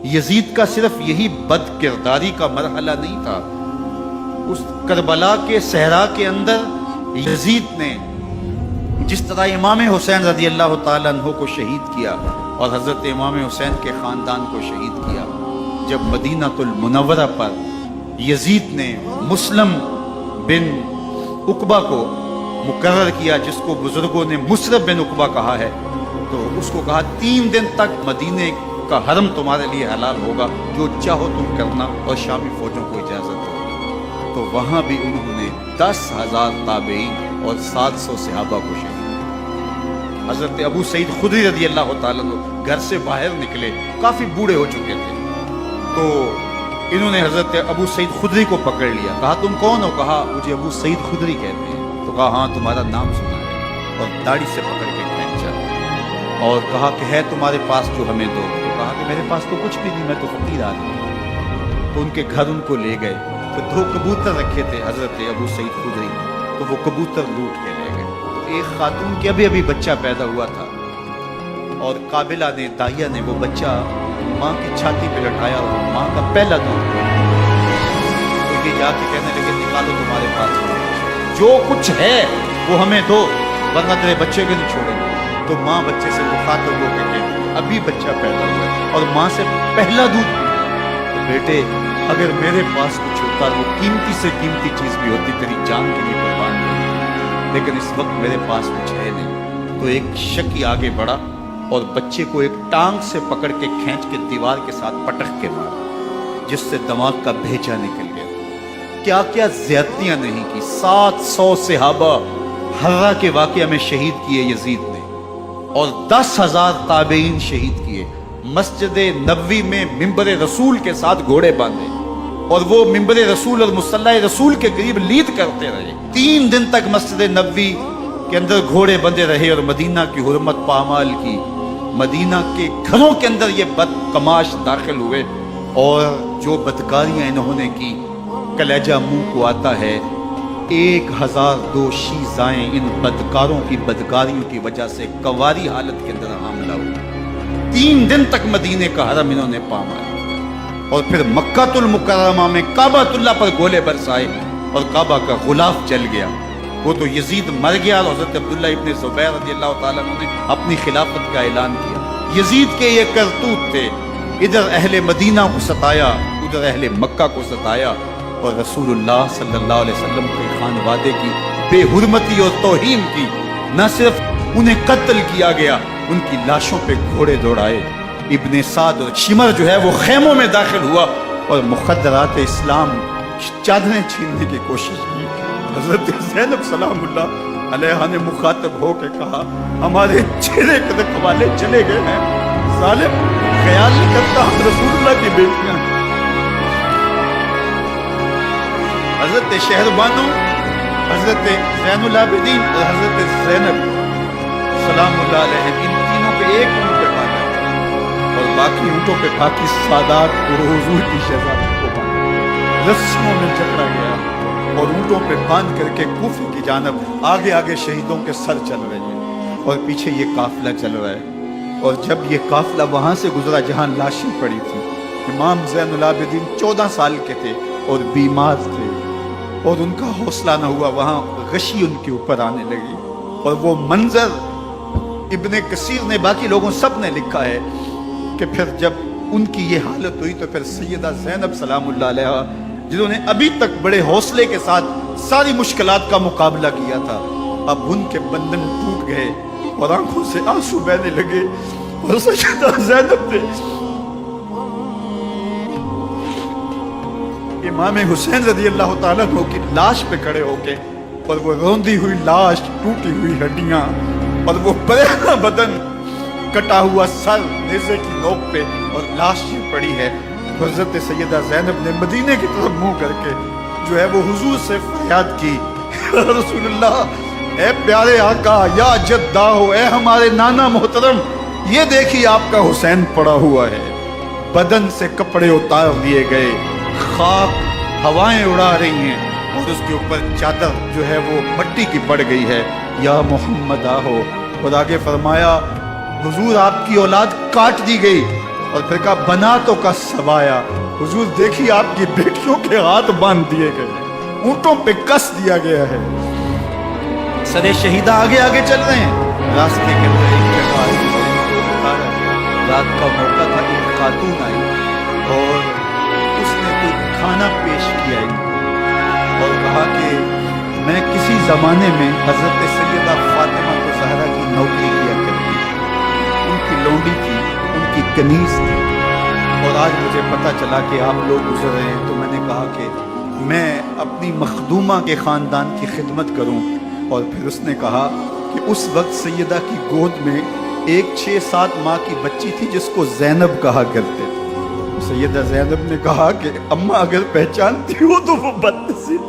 یزید کا صرف یہی بد کرداری کا مرحلہ نہیں تھا، اس کربلا کے صحرا کے اندر یزید نے جس طرح امام حسین رضی اللہ تعالیٰ عنہ کو شہید کیا اور حضرت امام حسین کے خاندان کو شہید کیا، جب مدینہ المنورہ پر یزید نے مسلم بن عقبہ کو مقرر کیا، جس کو بزرگوں نے مصرب بن عقبہ کہا ہے، تو اس کو کہا 3 دن تک مدینے کا حرم تمہارے لیے حلال ہوگا، جو چاہو تم کرنا، اور شامی فوجوں کو اجازت دو۔ تو وہاں بھی انہوں نے 10,000 تابعین اور 700 صحابہ کو شہید۔ حضرت ابو سعید خدری رضی اللہ تعالیٰ عنہ گھر سے باہر نکلے، کافی بوڑھے ہو چکے تھے، تو انہوں نے حضرت ابو سعید خدری کو پکڑ لیا، کہا تم کون ہو؟ کہا مجھے ابو سعید خدری کہتے ہیں۔ تو کہا ہاں تمہارا نام سنا ہے، اور داڑھی سے پکڑ کے کھینچا اور کہا کہ ہے تمہارے پاس جو ہمیں دو؟ تو کہا کہ میرے پاس تو کچھ بھی نہیں، میں تو فقیر آدمی ہوں۔ تو ان کے گھر ان کو لے گئے، تو 2 کبوتر رکھے تھے حضرت ابو سعید خدری، تو وہ کبوتر لوٹ کے لے گئے۔ تو ایک خاتون کے ابھی بچہ پیدا ہوا تھا، اور قابلہ نے، داہیہ نے وہ بچہ ماں کی چھاتی پہ لٹایا، اور وہ ماں کا پہلا دودھ پیا۔ تو یہ جا کے کہنے لگے نکالو تمہارے پاس جو کچھ ہے وہ ہمیں دو، ورنہ تیرے بچے کو نہیں چھوڑیں گے۔ تو ماں بچے سے مخاطب ہو کے کہ ابھی بچہ پیدا ہوا ہے اور ماں سے پہلا دودھ پیا، تو بیٹے اگر میرے پاس کچھ ہوتا، وہ قیمتی سے قیمتی چیز بھی ہوتی، تیری جان کے لیے قربان ہوتی، لیکن اس وقت میرے پاس کچھ ہے نہیں۔ تو ایک شکی آگے بڑھا اور بچے کو ایک ٹانگ سے پکڑ کے کھینچ کے دیوار کے ساتھ پٹک کے مارا، جس سے دماغ کا بھیجا نکل گیا۔ کیا کیا زیادتیاں نہیں کی۔ 700 صحابہ حرہ کے واقعہ میں شہید کیے یزید نے، اور 10,000 تابعین شہید کیے۔ مسجد نبوی میں ممبر رسول کے ساتھ گھوڑے باندھے، اور وہ ممبر رسول اور مصلی رسول کے قریب لید کرتے رہے۔ 3 دن تک مسجد نبوی کے اندر گھوڑے بندے رہے، اور مدینہ کی حرمت پامال کی۔ مدینہ کے گھروں کے اندر یہ بد کماش داخل ہوئے، اور جو بدکاریاں انہوں نے کی، کلیجہ منہ کو آتا ہے۔ 1002 شیزائیں ان بدکاروں کی بدکاریوں کی وجہ سے کنواری حالت کے اندر حاملہ ہوئی۔ 3 دن تک مدینے کا حرم انہوں نے پامالا، اور پھر مکہ المکرمہ میں کعبہ اللہ پر گولے برسائے، اور کعبہ کا غلاف جل گیا۔ وہ تو یزید مر گیا، اور حضرت عبداللہ ابن زبیر رضی اللہ تعالیٰ عنہ نے اپنی خلافت کا اعلان کیا۔ یزید کے یہ کرتوت تھے، ادھر اہل مدینہ کو ستایا، ادھر اہل مکہ کو ستایا، اور رسول اللہ صلی اللہ علیہ وسلم کے خانوادے کی بے حرمتی اور توہین کی۔ نہ صرف انہیں قتل کیا گیا، ان کی لاشوں پہ گھوڑے دوڑائے۔ ابن سعد اور شمر جو ہے وہ خیموں میں داخل ہوا، اور مخدرات اسلام چادریں چھیننے کی کوشش کی۔ حضرت زینب سلام اللہ علیہ نے مخاطب ہو کے کہا ہمارے چہرے کے رکھوالے چلے گئے ہیں، ظالم خیال نہیں کرتا ہم رسول اللہ کی بیٹیاں ہیں۔ حضرت شہربانو، حضرت زین العابدین اور حضرت زینب سلام اللہ علیہ، ان تینوں پہ ایک اونٹ پہ باندھا، اور باقی اونٹوں پہ باقی سادات اور حضور کی شہزادی کو باندھا۔ رسیوں میں جکڑا گیا، اور اونٹوں پہ باندھ کر کے کوفے کی جانب آگے آگے شہیدوں کے سر چل رہے ہیں، اور پیچھے یہ قافلہ چل رہا ہے۔ اور جب یہ قافلہ وہاں سے گزرا جہاں لاشیں پڑی تھی، امام زین العابدین 14 سال کے تھے اور بیمار تھے، اور ان کا حوصلہ نہ ہوا، وہاں غشی ان کے اوپر آنے لگی۔ اور وہ منظر ابن کثیر نے، باقی لوگوں سب نے لکھا ہے کہ پھر جب ان کی یہ حالت ہوئی، تو پھر سیدہ زینب سلام اللہ علیہ، جنہوں نے ابھی تک بڑے حوصلے کے ساتھ ساری مشکلات کا مقابلہ کیا تھا، اب ان کے بندن ٹوٹ گئے اور آنکھوں سے آنسو بہنے لگے، اور سیدہ زینب نے امام حسین رضی اللہ تعالیٰ عنہ کی لاش پہ کھڑے ہو کے، اور وہ روندی ہوئی لاش، ٹوٹی ہوئی ہڈیاں، اور وہ پریشاں بدن، کٹا ہوا سر نیزے کی نوک پہ، اور لاش یہ پڑی ہے۔ حضرت سیدہ زینب نے مدینے کی طرف منہ کر کے جو ہے وہ حضور سے فریاد کی، رسول اللہ، اے پیارے آقا، یا جدہ ہو، اے ہمارے نانا محترم، یہ دیکھیے آپ کا حسین پڑا ہوا ہے، بدن سے کپڑے اتار دیے گئے، خاک ہوائیں اڑا رہی ہیں، اور اس کے اوپر چادر جو ہے وہ مٹی کی پڑ گئی ہے، یا محمد آہو۔ اور آگے فرمایا حضور آپ کی اولاد کاٹ دی گئی، اور پھر کہا بناتوں کا سبایا، حضور دیکھیے آپ کی بیٹیوں کے ہاتھ باندھ دیے گئے، اونٹوں پہ کس دیا گیا ہے، سرے شہیدہ آگے آگے چل رہے ہیں، راستے کے اندر ایک جگہ آئی، رات کا موقع تھا، ایک خاتون آئی اور اس نے کوئی کھانا پیش کیا ان کو اور کہا کہ میں کسی زمانے میں حضرت سیدہ فاطمہ زہرا کی نوکری کیا کرتی تھی، ان کی لونڈی تھی، ان کی کنیز تھی، اور آج مجھے پتہ چلا کہ آپ لوگ گزر رہے ہیں، تو میں نے کہا کہ میں اپنی مخدومہ کے خاندان کی خدمت کروں۔ اور پھر اس نے کہا کہ اس وقت سیدہ کی گود میں ایک 6-7 ماہ کی بچی تھی جس کو زینب کہا کرتے تھے۔ سیدہ زینب نے کہا کہ اماں اگر پہچانتی ہو تو وہ بد نصیب